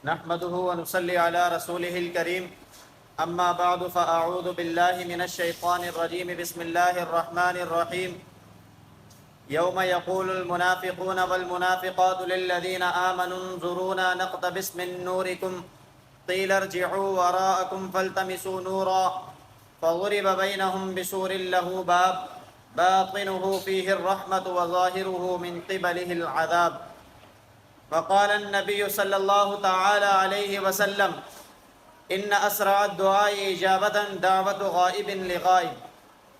نحمده ونصلي على رسوله الكريم أما بعد فأعوذ بالله من الشيطان الرجيم بسم الله الرحمن الرحيم يوم يقول المنافقون والمنافقات للذين آمنوا انظرونا نقتبس من نوركم قيل ارجعوا وراءكم فالتمسوا نورا فضرب بينهم بسور له باب باطنه فيه الرحمة وظاهره من قبله العذاب. وقال النبي صلى الله تعالى عليه وسلم إن أسرع الدعاء إجابة دعوة غائب لغائب.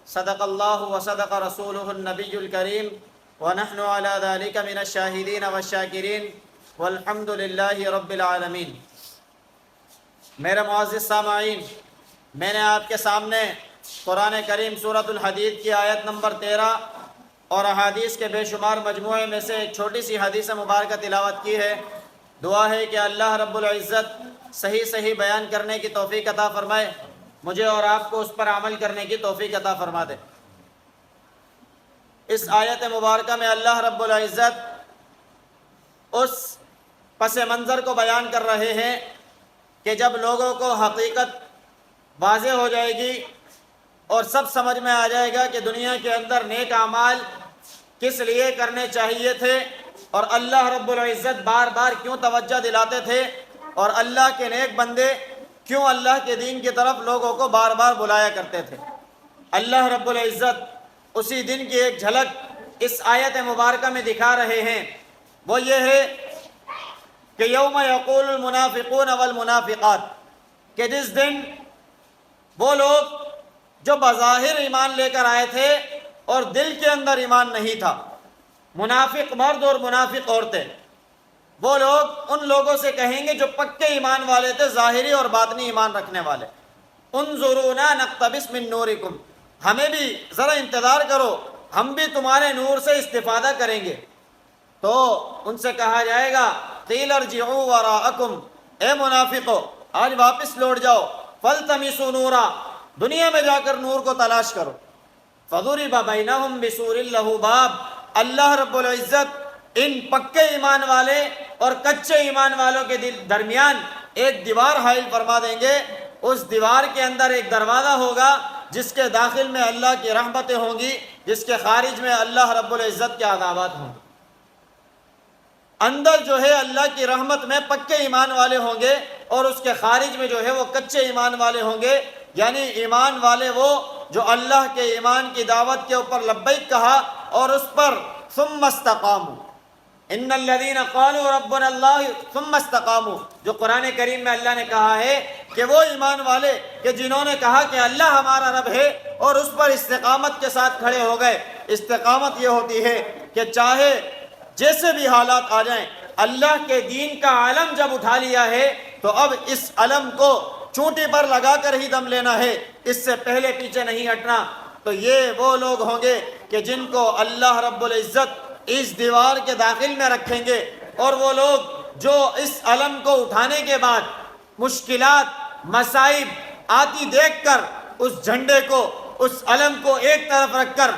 صدق الله وصدق رسوله النبي الكريم ونحن على ذلك من الشاهدين والشاكرين والحمد لله رب العالمين. میرے معزز سامعین، میں نے آپ کے سامنے قرآن کریم سورۃ الحدید کی آیت نمبر 13 اور احادیث کے بے شمار مجموعے میں سے ایک چھوٹی سی حدیث مبارکہ تلاوت کی ہے. دعا ہے کہ اللہ رب العزت صحیح بیان کرنے کی توفیق عطا فرمائے، مجھے اور آپ کو اس پر عمل کرنے کی توفیق عطا فرما دے. اس آیت مبارکہ میں اللہ رب العزت اس پس منظر کو بیان کر رہے ہیں کہ جب لوگوں کو حقیقت واضح ہو جائے گی اور سب سمجھ میں آ جائے گا کہ دنیا کے اندر نیک اعمال کس لیے کرنے چاہیے تھے اور اللہ رب العزت بار بار کیوں توجہ دلاتے تھے اور اللہ کے نیک بندے کیوں اللہ کے دین کی طرف لوگوں کو بار بار بلایا کرتے تھے. اللہ رب العزت اسی دن کی ایک جھلک اس آیت مبارکہ میں دکھا رہے ہیں. وہ یہ ہے کہ یوم یقول المنافقون والمنافقات، کہ جس دن وہ لوگ جو بظاہر ایمان لے کر آئے تھے اور دل کے اندر ایمان نہیں تھا، منافق مرد اور منافق عورتیں، وہ لوگ ان لوگوں سے کہیں گے جو پکے ایمان والے تھے، ظاہری اور باطنی ایمان رکھنے والے، انظرونا نقتبس من نورکم، ہمیں بھی ذرا انتظار کرو، ہم بھی تمہارے نور سے استفادہ کریں گے. تو ان سے کہا جائے گا قیل ارجعوا وراءکم، اے منافقو آج واپس لوٹ جاؤ، فالتمسوا نورا، دنیا میں جا کر نور کو تلاش کرو. فضرب بینہم بسور لہ باب، اللہ رب العزت ان پکے ایمان والے اور کچے ایمان والوں کے درمیان ایک دیوار حائل فرما دیں گے. اس دیوار کے اندر ایک دروازہ ہوگا جس کے داخل میں اللہ کی رحمتیں ہوں گی، جس کے خارج میں اللہ رب العزت کے عذابات ہوں گے. اندر جو ہے اللہ کی رحمت میں پکے ایمان والے ہوں گے اور اس کے خارج میں جو ہے وہ کچے ایمان والے ہوں گے. یعنی ایمان والے وہ جو اللہ کے ایمان کی دعوت کے اوپر لبیک کہا اور اس پر ثم استقاموا، ان الذین قالوا ربنا اللہ ثم استقاموا، جو قرآن کریم میں اللہ نے کہا ہے کہ وہ ایمان والے کہ جنہوں نے کہا کہ اللہ ہمارا رب ہے اور اس پر استقامت کے ساتھ کھڑے ہو گئے. استقامت یہ ہوتی ہے کہ چاہے جیسے بھی حالات آ جائیں، اللہ کے دین کا علم جب اٹھا لیا ہے تو اب اس علم کو چونٹی پر لگا کر ہی دم لینا ہے، اس سے پہلے پیچھے نہیں ہٹنا. تو یہ وہ لوگ ہوں گے کہ جن کو اللہ رب العزت اس دیوار کے داخل میں رکھیں گے، اور وہ لوگ جو اس علم کو اٹھانے کے بعد مشکلات مصائب آتی دیکھ کر اس جھنڈے کو، اس علم کو ایک طرف رکھ کر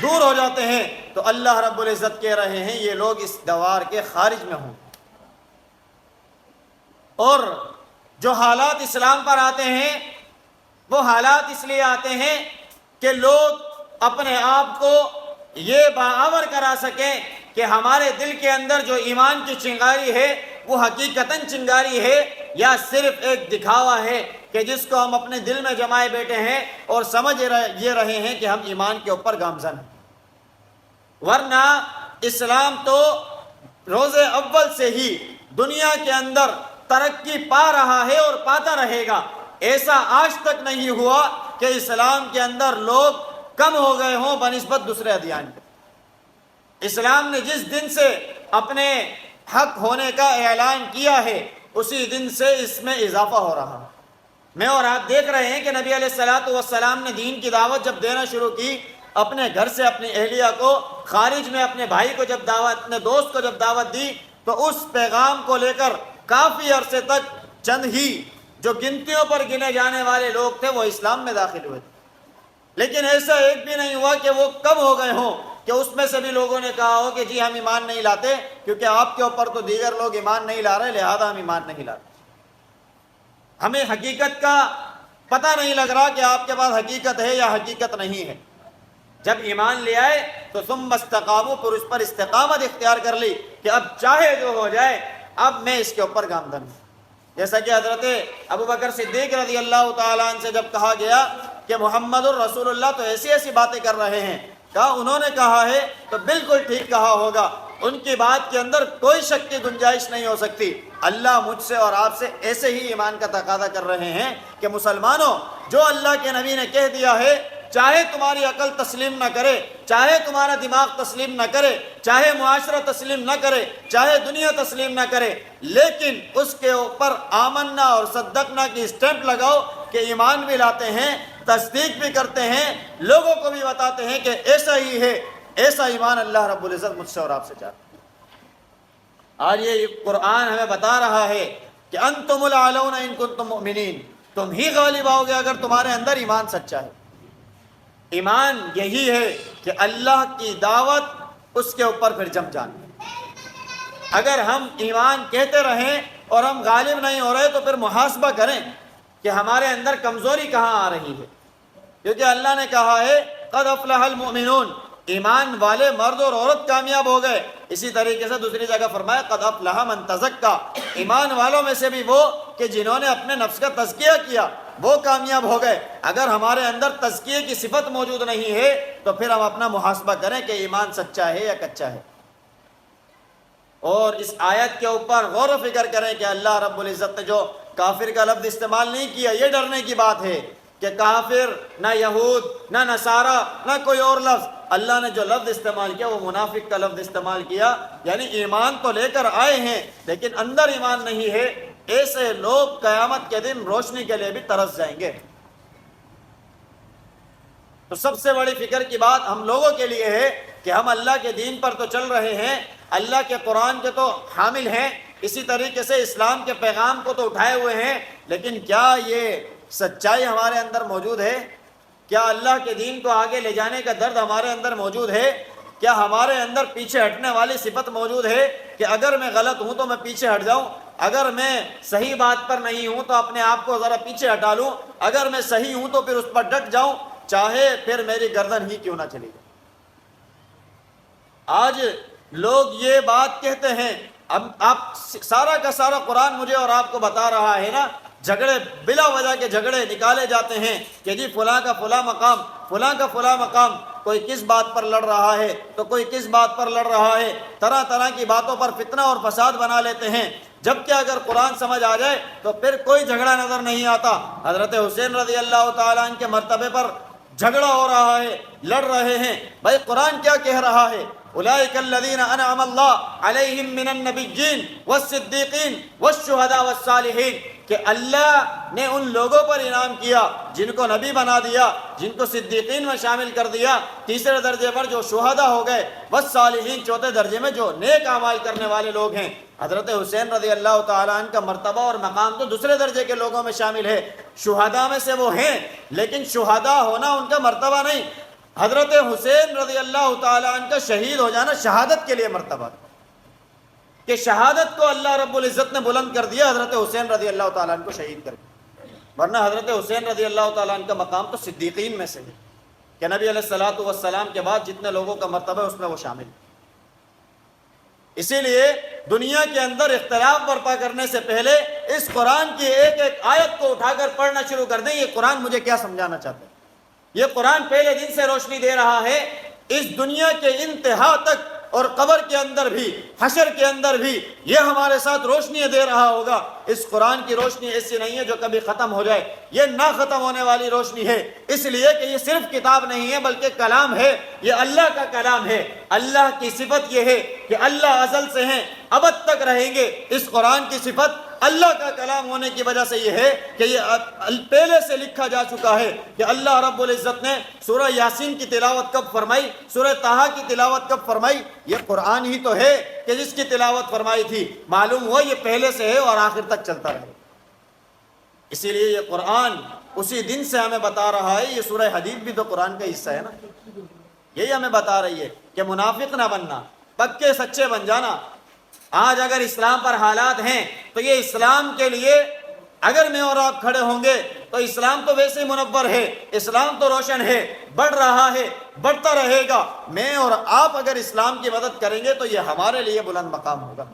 دور ہو جاتے ہیں، تو اللہ رب العزت کہہ رہے ہیں یہ لوگ اس دیوار کے خارج میں ہوں. اور جو حالات اسلام پر آتے ہیں وہ حالات اس لیے آتے ہیں کہ لوگ اپنے آپ کو یہ باور کرا سکیں کہ ہمارے دل کے اندر جو ایمان کی چنگاری ہے وہ حقیقتاً چنگاری ہے یا صرف ایک دکھاوا ہے کہ جس کو ہم اپنے دل میں جمائے بیٹھے ہیں اور سمجھ یہ رہے ہیں کہ ہم ایمان کے اوپر گامزن ہیں. ورنہ اسلام تو روز اول سے ہی دنیا کے اندر ترقی پا رہا ہے اور پاتا رہے گا. ایسا آج تک نہیں ہوا کہ اسلام کے اندر لوگ کم ہو گئے ہوں بنسبت دوسرے ادیان کے. اسلام نے جس دن سے اپنے حق ہونے کا اعلان کیا ہے اسی دن سے اس میں اضافہ ہو رہا. میں اور آپ دیکھ رہے ہیں کہ نبی علیہ الصلوۃ والسلام نے دین کی دعوت جب دینا شروع کی، اپنے گھر سے اپنی اہلیہ کو، خارج میں اپنے بھائی کو جب دعوت، اپنے دوست کو جب دعوت دی، تو اس پیغام کو لے کر کافی عرصے تک چند ہی جو گنتیوں پر گنے جانے والے لوگ تھے وہ اسلام میں داخل ہوئے تھے. لیکن ایسا ایک بھی نہیں ہوا کہ وہ کم ہو گئے ہوں کہ اس میں سے بھی لوگوں نے کہا ہو کہ جی ہم ایمان نہیں لاتے کیونکہ آپ کے اوپر تو دیگر لوگ ایمان نہیں لا رہے لہذا ہم ایمان نہیں لاتے. ہمیں حقیقت کا پتہ نہیں لگ رہا کہ آپ کے پاس حقیقت ہے یا حقیقت نہیں ہے. جب ایمان لے آئے تو ثم استقاموا، پھر اس پر استقامت اختیار کر لی کہ اب چاہے جو ہو جائے اب میں اس کے اوپر گامزن ہوں. جیسا کہ حضرت ابوبکر صدیق رضی اللہ تعالیٰ عنہ سے جب کہا گیا کہ محمد الرسول اللہ تو ایسی ایسی باتیں کر رہے ہیں، کہا انہوں نے کہا ہے تو بالکل ٹھیک کہا ہوگا، ان کی بات کے اندر کوئی شک کی گنجائش نہیں ہو سکتی. اللہ مجھ سے اور آپ سے ایسے ہی ایمان کا تقاضا کر رہے ہیں کہ مسلمانوں، جو اللہ کے نبی نے کہہ دیا ہے، چاہے تمہاری عقل تسلیم نہ کرے، چاہے تمہارا دماغ تسلیم نہ کرے، چاہے معاشرہ تسلیم نہ کرے، چاہے دنیا تسلیم نہ کرے، لیکن اس کے اوپر آمنا اور صدقنا کی اسٹیمپ لگاؤ کہ ایمان بھی لاتے ہیں، تصدیق بھی کرتے ہیں، لوگوں کو بھی بتاتے ہیں کہ ایسا ہی ہے. ایسا ایمان اللہ رب العزت مجھ سے اور آپ سے چاہتا ہے. آج یہ قرآن ہمیں بتا رہا ہے کہ انتم الاعلون ان کنتم مؤمنین، تم ہی غالب آؤ گے اگر تمہارے اندر ایمان سچا ہے. ایمان یہی ہے کہ اللہ کی دعوت اس کے اوپر پھر جم جانا. اگر ہم ایمان کہتے رہیں اور ہم غالب نہیں ہو رہے تو پھر محاسبہ کریں کہ ہمارے اندر کمزوری کہاں آ رہی ہے، کیونکہ اللہ نے کہا ہے قد افلح المؤمنون، ایمان والے مرد اور عورت کامیاب ہو گئے. اسی طریقے سے دوسری جگہ فرمایا قد افلح من تزکا، ایمان والوں میں سے بھی وہ کہ جنہوں نے اپنے نفس کا تزکیہ کیا وہ کامیاب ہو گئے. اگر ہمارے اندر تزکیے کی صفت موجود نہیں ہے تو پھر ہم اپنا محاسبہ کریں کہ ایمان سچا ہے یا کچا ہے. اور اس آیت کے اوپر غور و فکر کریں کہ اللہ رب العزت نے جو کافر کا لفظ استعمال نہیں کیا، یہ ڈرنے کی بات ہے کہ کافر نہ یہود نہ نصارہ نہ کوئی اور لفظ، اللہ نے جو لفظ استعمال کیا وہ منافق کا لفظ استعمال کیا. یعنی ایمان تو لے کر آئے ہیں لیکن اندر ایمان نہیں ہے. ایسے لوگ قیامت کے دن روشنی کے لیے بھی ترس جائیں گے. تو سب سے بڑی فکر کی بات ہم لوگوں کے لیے ہے کہ ہم اللہ کے دین پر تو چل رہے ہیں، اللہ کے قرآن کے تو حامل ہیں، اسی طریقے سے اسلام کے پیغام کو تو اٹھائے ہوئے ہیں، لیکن کیا یہ سچائی ہمارے اندر موجود ہے؟ کیا اللہ کے دین کو آگے لے جانے کا درد ہمارے اندر موجود ہے؟ کیا ہمارے اندر پیچھے ہٹنے والی صفت موجود ہے کہ اگر میں غلط ہوں تو میں پیچھے ہٹ جاؤں، اگر میں صحیح بات پر نہیں ہوں تو اپنے آپ کو ذرا پیچھے ہٹا لوں، اگر میں صحیح ہوں تو پھر اس پر ڈٹ جاؤں، چاہے پھر میری گردن ہی کیوں نہ چلی جائے. آج لوگ یہ بات کہتے ہیں، اب آپ سارا کا سارا قرآن مجھے اور آپ کو بتا رہا ہے نا، جھگڑے بلا وجہ کے جھگڑے نکالے جاتے ہیں کہ جی فلاں کا فلاں مقام، فلاں کا فلاں مقام، کوئی کس بات پر لڑ رہا ہے تو کوئی کس بات پر لڑ رہا ہے، طرح طرح کی باتوں پر فتنہ اور فساد بنا لیتے ہیں. جبکہ اگر قرآن سمجھ آ جائے تو پھر کوئی جھگڑا نظر نہیں آتا. حضرت حسین رضی اللہ تعالیٰ عنہ کے مرتبے پر جھگڑا ہو رہا ہے، لڑ رہے ہیں. بھائی قرآن کیا کہہ رہا ہے؟ اولئک الذین انعم اللہ علیہم من النبیین والصدیقین والشہداء والصالحین، کہ اللہ نے ان لوگوں پر انعام کیا جن کو نبی بنا دیا، جن کو صدیقین میں شامل کر دیا، تیسرے درجے پر جو شہداء ہو گئے، والصالحین چوتھے درجے میں جو نیک اعمال کرنے والے لوگ ہیں. حضرت حسین رضی اللہ تعالیٰ عنہ کا مرتبہ اور مقام تو دوسرے درجے کے لوگوں میں شامل ہے، شہداء میں سے وہ ہیں، لیکن شہداء ہونا ان کا مرتبہ نہیں. حضرت حسین رضی اللہ تعالیٰ عنہ کا شہید ہو جانا شہادت کے لیے مرتبہ، کہ شہادت کو اللہ رب العزت نے بلند کر دیا حضرت حسین رضی اللہ تعالیٰ عنہ کو شہید کر دیا. ورنہ حضرت حسین رضی اللہ تعالیٰ عنہ کا مقام تو صدیقین میں سے ہے کہ نبی علیہ الصلوۃ والسلام کے بعد جتنے لوگوں کا مرتبہ ہے اس میں وہ شامل ہے. اسی لیے دنیا کے اندر اختلاف برپا کرنے سے پہلے اس قرآن کی ایک ایک آیت کو اٹھا کر پڑھنا شروع کر دیں. یہ قرآن مجھے کیا سمجھانا چاہتا ہے؟ یہ قرآن پہلے دن سے روشنی دے رہا ہے، اس دنیا کے انتہا تک، اور قبر کے اندر بھی، حشر کے اندر بھی یہ ہمارے ساتھ روشنی دے رہا ہوگا. اس قرآن کی روشنی ایسی نہیں ہے جو کبھی ختم ہو جائے، یہ نہ ختم ہونے والی روشنی ہے، اس لیے کہ یہ صرف کتاب نہیں ہے بلکہ کلام ہے، یہ اللہ کا کلام ہے. اللہ کی صفت یہ ہے کہ اللہ ازل سے ہیں، ابد تک رہیں گے. اس قرآن کی صفت اللہ کا کلام ہونے کی وجہ سے یہ ہے کہ یہ پہلے سے لکھا جا چکا ہے کہ اللہ رب العزت نے سورہ یاسین کی تلاوت کب فرمائی، سورہ طٰہٰ کی تلاوت کب فرمائی. یہ قرآن ہی تو ہے کہ جس کی تلاوت فرمائی تھی، معلوم ہوا یہ پہلے سے ہے اور آخر تک چلتا رہے. اسی لیے یہ قرآن اسی دن سے ہمیں بتا رہا ہے. یہ سورہ حدید بھی تو قرآن کا حصہ ہے نا، یہی ہمیں بتا رہی ہے کہ منافق نہ بننا، پکے سچے بن جانا. آج اگر اسلام پر حالات ہیں تو یہ اسلام کے لیے اگر میں اور آپ کھڑے ہوں گے تو اسلام تو ویسے ہی منور ہے، اسلام تو روشن ہے، بڑھ رہا ہے، بڑھتا رہے گا۔ میں اور آپ اگر اسلام کی مدد کریں گے تو یہ ہمارے لیے بلند مقام ہوگا،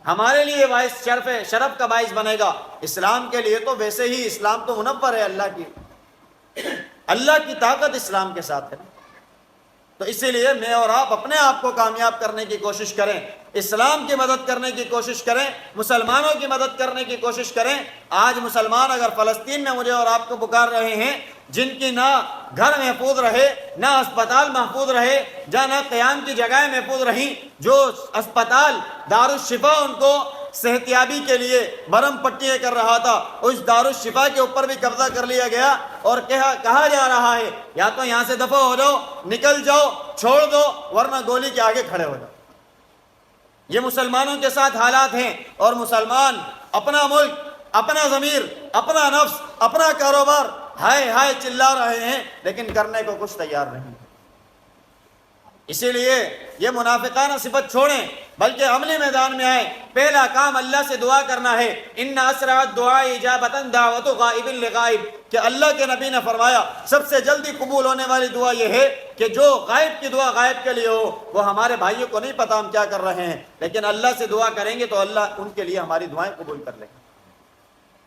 ہمارے لیے باعث شرف کا باعث بنے گا۔ اسلام کے لیے تو ویسے ہی اسلام تو منور ہے، اللہ کی طاقت اسلام کے ساتھ ہے۔ تو اسی لیے میں اور آپ اپنے آپ کو کامیاب کرنے کی کوشش کریں، اسلام کی مدد کرنے کی کوشش کریں، مسلمانوں کی مدد کرنے کی کوشش کریں۔ آج مسلمان اگر فلسطین میں مجھے اور آپ کو پکار رہے ہیں، جن کی نہ گھر محفوظ رہے، نہ اسپتال محفوظ رہے، جہاں نہ قیام کی جگہیں محفوظ رہیں، جو اسپتال دارالشفا ان کو صحتیابی کے لیے برم پٹیاں کر رہا تھا، اس دارالشفا کے اوپر بھی قبضہ کر لیا گیا اور کہا جا رہا ہے یا تو یہاں سے دفع ہو جاؤ، نکل جاؤ، چھوڑ دو، ورنہ گولی کے آگے کھڑے ہو جاؤ۔ یہ مسلمانوں کے ساتھ حالات ہیں، اور مسلمان اپنا ملک، اپنا ضمیر، اپنا نفس، اپنا کاروبار ہائے ہائے چلا رہے ہیں، لیکن کرنے کو کچھ تیار نہیں۔ اسی لیے یہ منافقانہ صفت چھوڑیں، بلکہ عملی میدان میں آئیں۔ پہلا کام اللہ سے دعا کرنا ہے۔ ان اسرع الدعاء اجابۃ دعوت غائب لغائب، کہ اللہ کے نبی نے فرمایا سب سے جلدی قبول ہونے والی دعا یہ ہے کہ جو غائب کی دعا غائب کے لیے ہو۔ وہ ہمارے بھائیوں کو نہیں پتا ہم کیا کر رہے ہیں، لیکن اللہ سے دعا کریں گے تو اللہ ان کے لیے ہماری دعائیں قبول کر لیں گے۔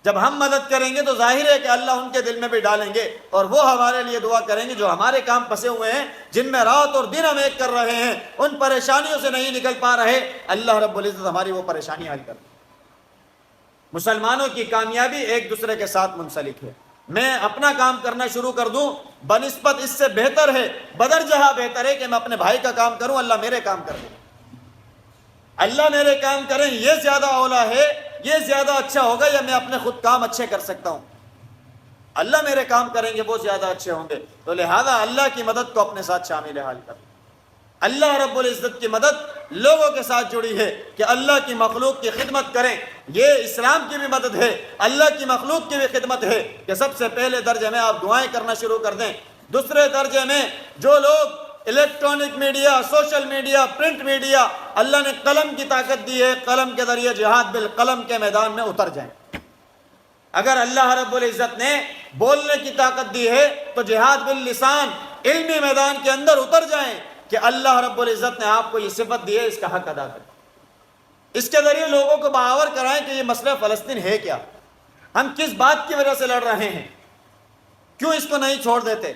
جب ہم مدد کریں گے تو ظاہر ہے کہ اللہ ان کے دل میں بھی ڈالیں گے، اور وہ ہمارے لیے دعا کریں گے۔ جو ہمارے کام پھنسے ہوئے ہیں، جن میں رات اور دن ہم ایک کر رہے ہیں، ان پریشانیوں سے نہیں نکل پا رہے، اللہ رب العزت ہماری وہ پریشانی حل کر دے۔ مسلمانوں کی کامیابی ایک دوسرے کے ساتھ منسلک ہے۔ میں اپنا کام کرنا شروع کر دوں، بنسبت اس سے بہتر ہے، بدرجہ بہتر ہے کہ میں اپنے بھائی کا کام کروں، اللہ میرے کام کر دے، اللہ میرے کام کریں، یہ زیادہ اولا ہے، یہ زیادہ اچھا ہوگا، یا میں اپنے خود کام اچھے کر سکتا ہوں؟ اللہ میرے کام کریں گے وہ زیادہ اچھے ہوں گے۔ تو لہذا اللہ کی مدد کو اپنے ساتھ شامل حال کر۔ اللہ رب العزت کی مدد لوگوں کے ساتھ جڑی ہے کہ اللہ کی مخلوق کی خدمت کریں۔ یہ اسلام کی بھی مدد ہے، اللہ کی مخلوق کی بھی خدمت ہے کہ سب سے پہلے درجے میں آپ دعائیں کرنا شروع کر دیں۔ دوسرے درجے میں جو لوگ electronic media, social media, print media, اللہ نے قلم کی طاقت دی ہے، قلم کے ذریعے جہاد بالقلم کے میدان میں اتر جائیں۔ اگر اللہ رب العزت نے بولنے کی طاقت دی ہے تو جہاد باللسان، علمی میدان کے اندر اتر جائیں کہ اللہ رب العزت نے آپ کو یہ صفت دی ہے، اس کا حق ادا کریں۔ اس کے ذریعے لوگوں کو باور کرائیں کہ یہ مسئلہ فلسطین ہے کیا، ہم کس بات کی وجہ سے لڑ رہے ہیں، کیوں اس کو نہیں چھوڑ دیتے۔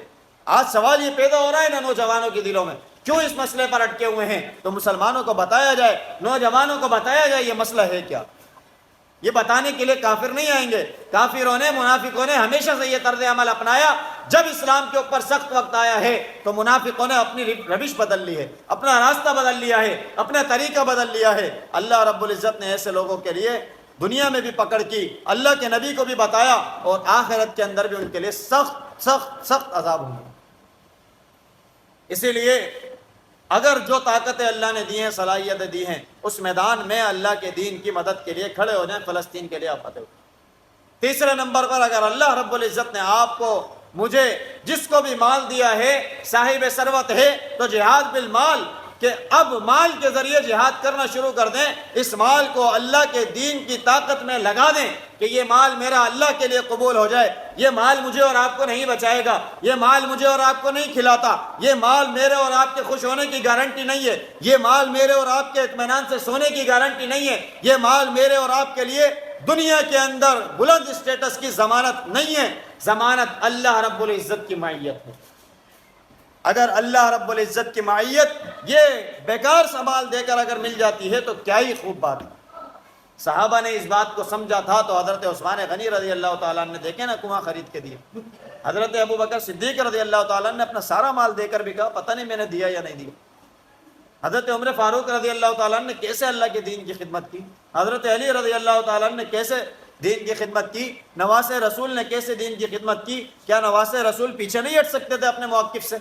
آج سوال یہ پیدا ہو رہا ہے نا نوجوانوں کے دلوں میں، کیوں اس مسئلے پر اٹکے ہوئے ہیں؟ تو مسلمانوں کو بتایا جائے، نوجوانوں کو بتایا جائے یہ مسئلہ ہے کیا۔ یہ بتانے کے لیے کافر نہیں آئیں گے۔ کافروں نے، منافقوں نے ہمیشہ سے یہ طرز عمل اپنایا۔ جب اسلام کے اوپر سخت وقت آیا ہے تو منافقوں نے اپنی روش بدل لی ہے، اپنا راستہ بدل لیا ہے، اپنا طریقہ بدل لیا ہے۔ اللہ رب العزت نے ایسے لوگوں کے لیے دنیا میں بھی پکڑ کی، اللہ کے نبی کو بھی بتایا، اور آخرت کے اندر بھی ان کے لیے سخت سخت سخت عذاب ہوگا۔ اسی لیے اگر جو طاقتیں اللہ نے دی ہیں، صلاحیتیں دی ہیں، اس میدان میں اللہ کے دین کی مدد کے لیے کھڑے ہو جائیں، فلسطین کے لیے آپ فتح۔ تیسرے نمبر پر اگر اللہ رب العزت نے آپ کو، مجھے، جس کو بھی مال دیا ہے، صاحب ثروت ہے، تو جہاد بالمال، کہ اب مال کے ذریعے جہاد کرنا شروع کر دیں۔ اس مال کو اللہ کے دین کی طاقت میں لگا دیں کہ یہ مال میرا اللہ کے لیے قبول ہو جائے۔ یہ مال مجھے اور آپ کو نہیں بچائے گا، یہ مال مجھے اور آپ کو نہیں کھلاتا، یہ مال میرے اور آپ کے خوش ہونے کی گارنٹی نہیں ہے، یہ مال میرے اور آپ کے اطمینان سے سونے کی گارنٹی نہیں ہے، یہ مال میرے اور آپ کے لیے دنیا کے اندر بلند اسٹیٹس کی ضمانت نہیں ہے۔ ضمانت اللہ رب العزت کی معیت ہے۔ اگر اللہ رب العزت کی معیت یہ بیکار سا مال دے کر اگر مل جاتی ہے تو کیا ہی خوب بات ہے۔ صحابہ نے اس بات کو سمجھا تھا تو حضرت عثمان غنی رضی اللہ تعالیٰ نے دیکھے نا کنواں خرید کے دیے، حضرت ابو بکر صدیق رضی اللہ تعالیٰ نے اپنا سارا مال دے کر بھی کہا پتہ نہیں میں نے دیا یا نہیں دیا۔ حضرت عمر فاروق رضی اللہ تعالیٰ نے کیسے اللہ کے دین کی خدمت کی، حضرت علی رضی اللہ تعالیٰ نے کیسے دین کی خدمت کی، نواس رسول نے کیسے دین کی خدمت کی۔ کیا نواس رسول پیچھے نہیں ہٹ سکتے تھے اپنے موقف سے؟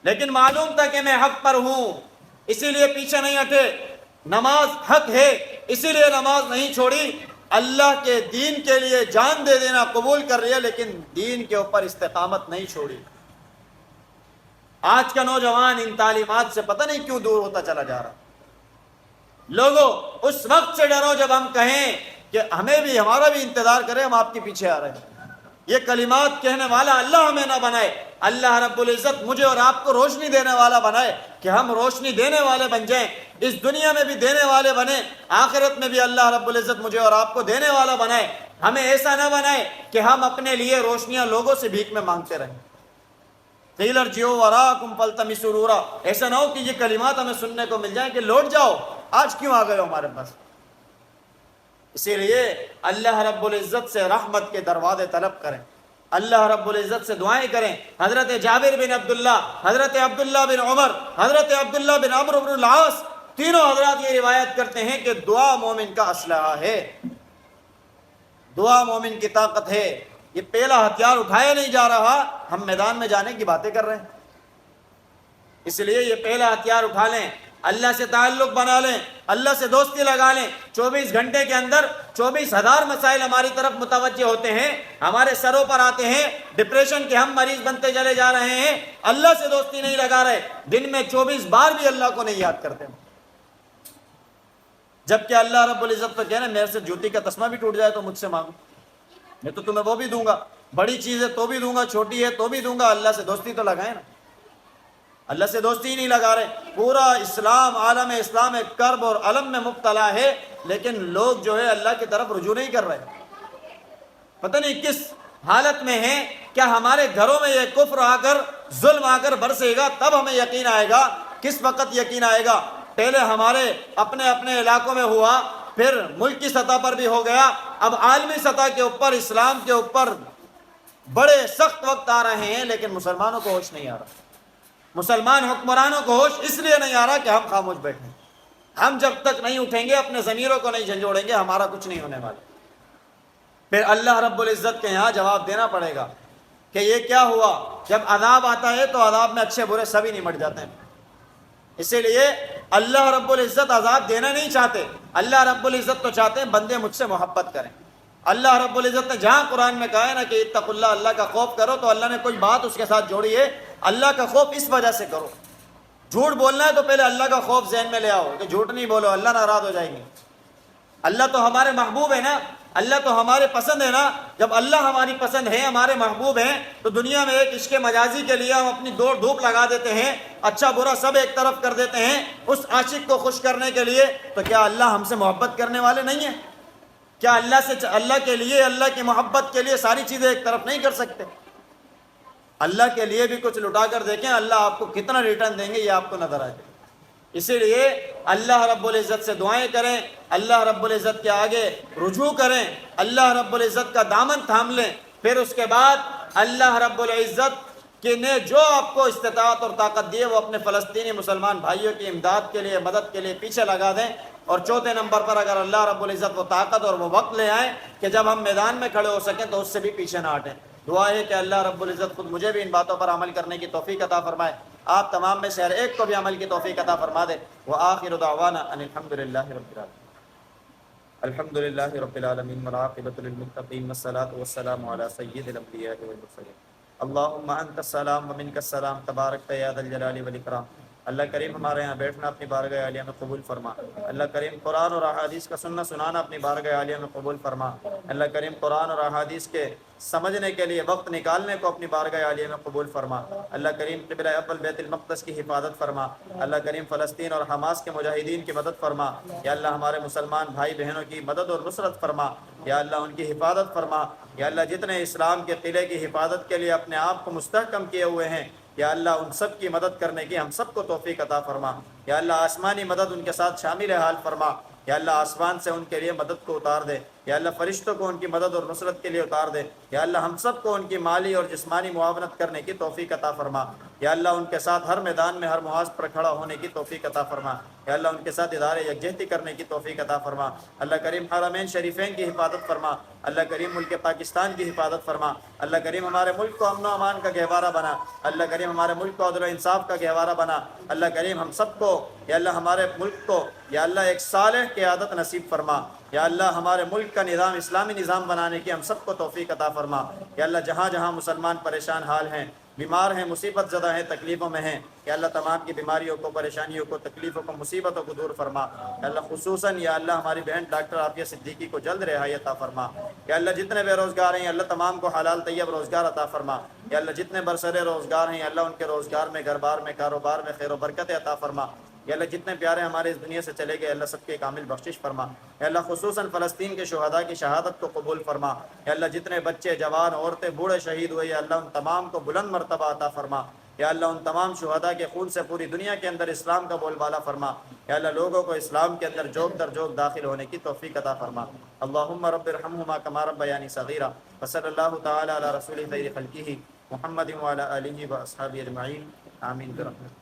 لیکن معلوم تھا کہ میں حق پر ہوں، اسی لیے پیچھے نہیں ہٹے۔ نماز حق ہے، اسی لیے نماز نہیں چھوڑی۔ اللہ کے دین کے لیے جان دے دینا قبول کر لیا، لیکن دین کے اوپر استقامت نہیں چھوڑی۔ آج کا نوجوان ان تعلیمات سے پتہ نہیں کیوں دور ہوتا چلا جا رہا۔ لوگوں اس وقت سے ڈرو جب ہم کہیں کہ ہمیں بھی ہمارا بھی انتظار کرے، ہم آپ کے پیچھے آ رہے ہیں۔ یہ کلمات کہنے والا اللہ ہمیں نہ بنائے، اللہ رب العزت مجھے اور آپ کو روشنی دینے والا بنائے کہ ہم روشنی دینے والے بن جائیں، اس دنیا میں بھی دینے والے بنیں، آخرت میں بھی اللہ رب العزت مجھے اور آپ کو دینے والا بنائے۔ ہمیں ایسا نہ بنائے کہ ہم اپنے لیے روشنیاں لوگوں سے بھیک میں مانگتے رہیں۔ قیل ارجعوا وراءکم فالتمسوا نورا، ایسا نہ ہو کہ یہ کلمات ہمیں سننے کو مل جائیں کہ لوٹ جاؤ، آج کیوں آ گئے ہو ہمارے پاس۔ اسی لیے اللہ رب العزت سے رحمت کے دروازے طلب کریں، اللہ رب العزت سے دعائیں کریں۔ حضرت جابر بن عبداللہ، حضرت عبداللہ بن عمر، حضرت عبداللہ بن عمرو بن العاص، تینوں حضرات یہ روایت کرتے ہیں کہ دعا مومن کا اسلحہ ہے، دعا مومن کی طاقت ہے۔ یہ پہلا ہتھیار اٹھایا نہیں جا رہا، ہم میدان میں جانے کی باتیں کر رہے ہیں، اس لیے یہ پہلا ہتھیار اٹھا لیں، اللہ سے تعلق بنا لیں، اللہ سے دوستی لگا لیں۔ 24 گھنٹے کے اندر 24,000 مسائل ہماری طرف متوجہ ہوتے ہیں، ہمارے سروں پر آتے ہیں، ڈپریشن کے ہم مریض بنتے چلے جا رہے ہیں، اللہ سے دوستی نہیں لگا رہے، دن میں 24 بار بھی اللہ کو نہیں یاد کرتے، جبکہ اللہ رب العزت تو کہنا میرے سے جوتی کا تسمہ بھی ٹوٹ جائے تو مجھ سے مانگو، میں تو تمہیں وہ بھی دوں گا، بڑی چیز ہے تو بھی دوں گا، چھوٹی ہے تو بھی دوں گا، اللہ سے دوستی تو لگائیں نا۔ اللہ سے دوستی ہی نہیں لگا رہے، پورا اسلام، عالم اسلام ایک کرب اور علم میں مبتلا ہے، لیکن لوگ جو ہے اللہ کی طرف رجوع نہیں کر رہے، پتہ نہیں کس حالت میں ہیں۔ کیا ہمارے گھروں میں یہ کفر آ کر، ظلم آ کر برسے گا تب ہمیں یقین آئے گا؟ کس وقت یقین آئے گا؟ پہلے ہمارے اپنے اپنے علاقوں میں ہوا، پھر ملک کی سطح پر بھی ہو گیا، اب عالمی سطح کے اوپر اسلام کے اوپر بڑے سخت وقت آ رہے ہیں، لیکن مسلمانوں کو ہوش نہیں آ رہا، مسلمان حکمرانوں کو ہوش اس لیے نہیں آ رہا کہ ہم خاموش بیٹھیں، ہم جب تک نہیں اٹھیں گے، اپنے ضمیروں کو نہیں جھنجھوڑیں گے، ہمارا کچھ نہیں ہونے والا۔ پھر اللہ رب العزت کے یہاں جواب دینا پڑے گا کہ یہ کیا ہوا؟ جب عذاب آتا ہے تو عذاب میں اچھے برے سبھی نمٹ جاتے ہیں، اسی لیے اللہ رب العزت عذاب دینا نہیں چاہتے، اللہ رب العزت تو چاہتے ہیں بندے مجھ سے محبت کریں۔ اللہ رب العزت نے جہاں قرآن میں کہا ہے نا کہ اتقوا اللہ، اللہ کا خوف کرو، تو اللہ نے کوئی بات اس کے ساتھ جوڑی ہے، اللہ کا خوف اس وجہ سے کرو۔ جھوٹ بولنا ہے تو پہلے اللہ کا خوف ذہن میں لے آؤ کہ جھوٹ نہیں بولو، اللہ ناراض ہو جائیں گے۔ اللہ تو ہمارے محبوب ہے نا، اللہ تو ہمارے پسند ہے نا، جب اللہ ہماری پسند ہے، ہمارے محبوب ہیں، تو دنیا میں ایک عشق مجازی کے لیے ہم اپنی دوڑ دھوپ لگا دیتے ہیں، اچھا برا سب ایک طرف کر دیتے ہیں اس عاشق کو خوش کرنے کے لیے، تو کیا اللہ ہم سے محبت کرنے والے نہیں ہیں؟ کیا اللہ کے لیے، اللہ کی محبت کے لیے ساری چیزیں ایک طرف نہیں کر سکتے؟ اللہ کے لیے بھی کچھ لٹا کر دیکھیں، اللہ آپ کو کتنا ریٹرن دیں گے یہ آپ کو نظر آ جائے۔ اسی لیے اللہ رب العزت سے دعائیں کریں، اللہ رب العزت کے آگے رجوع کریں، اللہ رب العزت کا دامن تھام لیں، پھر اس کے بعد اللہ رب العزت کہ نے جو آپ کو استطاعت اور طاقت دی ہے وہ اپنے فلسطینی مسلمان بھائیوں کی امداد کے لیے، مدد کے لیے پیچھے لگا دیں۔ اور چوتھے نمبر پر اگر اللہ رب العزت وہ طاقت اور وہ وقت لے آئیں کہ جب ہم میدان میں کھڑے ہو سکیں تو اس سے بھی پیچھے نہ ہٹیں۔ دعا ہے کہ اللہ رب العزت خود مجھے بھی ان باتوں پر عمل کرنے کی توفیق عطا فرمائے، آپ تمام میں سے ہر ایک کو بھی عمل کی توفیق عطا فرما دے۔ وآخر دعوانا ان الحمد للہ رب العالمین۔ الحمد للہ رب العالمین والعاقبۃ للمتقین والصلاۃ والسلام علی سید الانبیاء والمرسلین۔ اللہم انت السلام ومنک السلام تبارک یا ذا الجلال والاکرام۔ اللہ کریم ہمارے یہاں بیٹھنا اپنی بارگاہ عالیہ میں قبول فرما۔ اللہ کریم قرآن اور احادیث کا سننا سنانا اپنی بارگاہ عالیہ میں قبول فرما۔ اللہ کریم قرآن اور احادیث کے سمجھنے کے لیے وقت نکالنے کو اپنی بارگاہ عالیہ میں قبول فرما۔ اللہ کریم قبلہ اول بیت المقدس کی حفاظت فرما۔ اللہ کریم فلسطین اور حماس کے مجاہدین کی مدد فرما۔ یا اللہ ہمارے مسلمان بھائی بہنوں کی مدد اور نصرت فرما۔ یا اللہ ان کی حفاظت فرما۔ یا اللہ جتنے اسلام کے قلعے کی حفاظت کے لیے اپنے آپ کو مستحکم کیے ہوئے ہیں، یا اللہ ان سب کی مدد کرنے کی ہم سب کو توفیق عطا فرما۔ یا اللہ آسمانی مدد ان کے ساتھ شامل حال فرما۔ یا اللہ آسمان سے ان کے لیے مدد کو اتار دے۔ یا اللہ فرشتوں کو ان کی مدد اور نصرت کے لیے اتار دے۔ یا اللہ ہم سب کو ان کی مالی اور جسمانی معاونت کرنے کی توفیق عطا فرما۔ یا اللہ ان کے ساتھ ہر میدان میں ہر محاذ پر کھڑا ہونے کی توفیق عطا فرما۔ یا اللہ ان کے ساتھ ادارے یکجہتی کرنے کی توفیق عطا فرما۔ اللہ کریم حرمین شریفین کی حفاظت فرما۔ اللہ کریم ملک پاکستان کی حفاظت فرما۔ اللہ کریم ہمارے ملک کو امن و امان کا گہوارہ بنا۔ اللہ کریم ہمارے ملک کو عدل و انصاف کا گہوارہ بنا۔ اللہ کریم ہم سب کو، یا اللہ ہمارے ملک کو، یا اللہ ایک صالح قیادت نصیب فرما۔ یا اللہ ہمارے ملک کا نظام اسلامی نظام بنانے کی ہم سب کو توفیق عطا فرما۔ یا اللہ جہاں جہاں مسلمان پریشان حال ہیں، بیمار ہیں، مصیبت زدہ ہیں، تکلیفوں میں ہیں، کہ اللہ تمام کی بیماریوں کو، پریشانیوں کو، تکلیفوں کو، مصیبتوں کو دور فرما۔ یا اللہ خصوصاً یا اللہ ہماری بہن ڈاکٹر عافیہ صدیقی کو جلد رہائی عطا فرما۔ یا اللہ جتنے بے روزگار ہیں اللہ تمام کو حلال طیب روزگار عطا فرما۔ یا اللہ جتنے برسر روزگار ہیں اللہ ان کے روزگار میں، گھر بار میں، کاروبار میں خیر و برکت عطا فرما۔ یا اللہ جتنے پیارے ہمارے اس دنیا سے چلے گئے اللہ سب کے کامل بخشش فرما۔ یا اللہ خصوصاً فلسطین کے شہداء کی شہادت کو قبول فرما۔ یا اللہ جتنے بچے، جوان، عورتیں، بوڑھے شہید ہوئے یا اللہ ان تمام کو بلند مرتبہ عطا فرما۔ یا اللہ ان تمام شہداء کے خون سے پوری دنیا کے اندر اسلام کا بول بالا فرما۔ یا اللہ لوگوں کو اسلام کے اندر جوک در جوک داخل ہونے کی توفیق عطا فرما۔ اللہم رب ارحمہما کما ربیانی صغیرا، وصلی اللہ تعالی علی رسول خیر خلقہ محمد وعلی آلہ واصحابہ اجمعین، آمین برحمتک۔